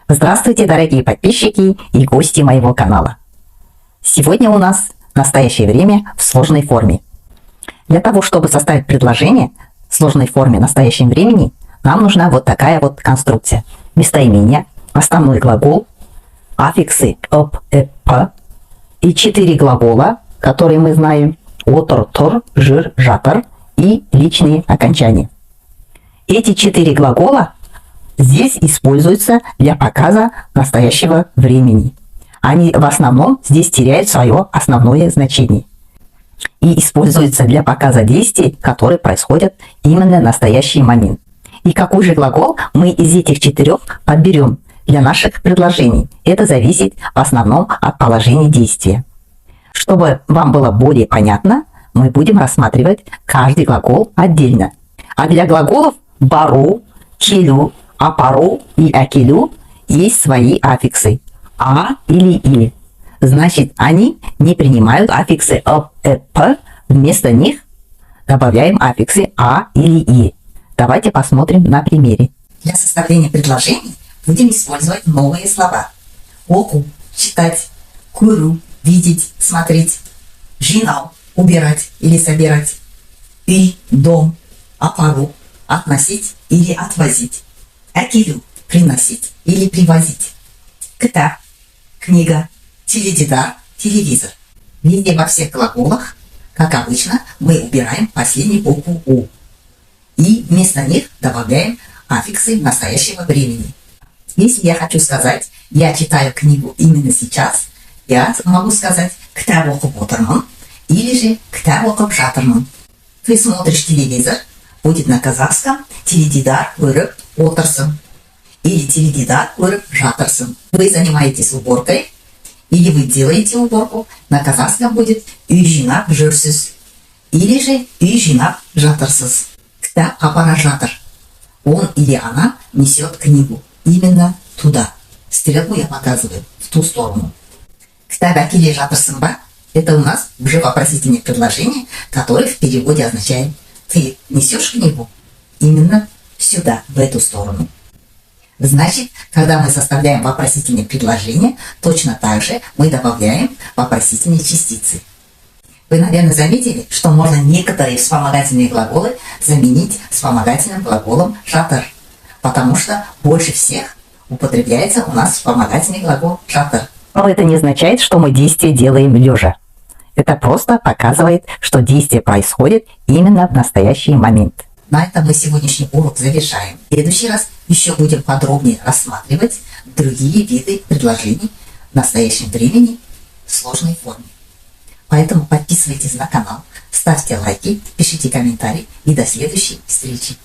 Здравствуйте, дорогие подписчики и гости моего канала. Сегодня у нас настоящее время в сложной форме. Для того, чтобы составить предложение в сложной форме в настоящем времени, нам нужна вот такая вот конструкция. Местоимение, основной глагол, аффиксы об, п и 4 глагола, которые мы знаем: отор, тор, жир, жатор и личные окончания. Эти 4 глагола здесь используются для показа настоящего времени. Они в основном здесь теряют свое основное значение и используются для показа действий, которые происходят именно в настоящий момент. И какой же глагол мы из этих 4 подберем для наших предложений? Это зависит в основном от положения действия. Чтобы вам было более понятно, мы будем рассматривать каждый глагол отдельно. А для глаголов бару, келю, апару и акелю есть свои аффиксы а или. Значит, они не принимают аффиксы об, п, вместо них добавляем аффиксы а или и. Давайте посмотрим на примере. Для составления предложений будем использовать новые слова. Оку – читать, куру – видеть, смотреть, жинал – убирать или собирать, и дом, апару – относить или отвозить, акилю – приносить или привозить, кита – книга, теледидар – телевизор. Везде во всех глаголах, как обычно, мы убираем последнюю букву у и вместо них добавляем аффиксы настоящего времени. Если я хочу сказать «я читаю книгу именно сейчас», я могу сказать «кітап оқып отырмын» или же «кітап оқып жатырмын». Ты смотришь телевизор, будет на казахском теледидар көріп отырсың или теледидар көріп жатырсың. Вы занимаетесь уборкой или вы делаете уборку, на казахском будет үй жинап жүрсіз или же үй жинап жатырсыз. Кітап апара жатыр. Он или она несет книгу именно туда. Стрелку я показываю в ту сторону. Кітап әкеле жатырсың ба? Это у нас уже вопросительное предложение, которое в переводе означает «ты несешь книгу именно сюда, в эту сторону». Значит, когда мы составляем вопросительное предложение, точно так же мы добавляем вопросительные частицы. Вы, наверное, заметили, что можно некоторые вспомогательные глаголы заменить вспомогательным глаголом жатыр, потому что больше всех употребляется у нас вспомогательный глагол жатыр. Но это не означает, что мы действие делаем лежа. Это просто показывает, что действие происходит именно в настоящий момент. На этом мы сегодняшний урок завершаем. В следующий раз еще будем подробнее рассматривать другие виды предложений в настоящем времени в сложной форме. Поэтому подписывайтесь на канал, ставьте лайки, пишите комментарии и до следующей встречи.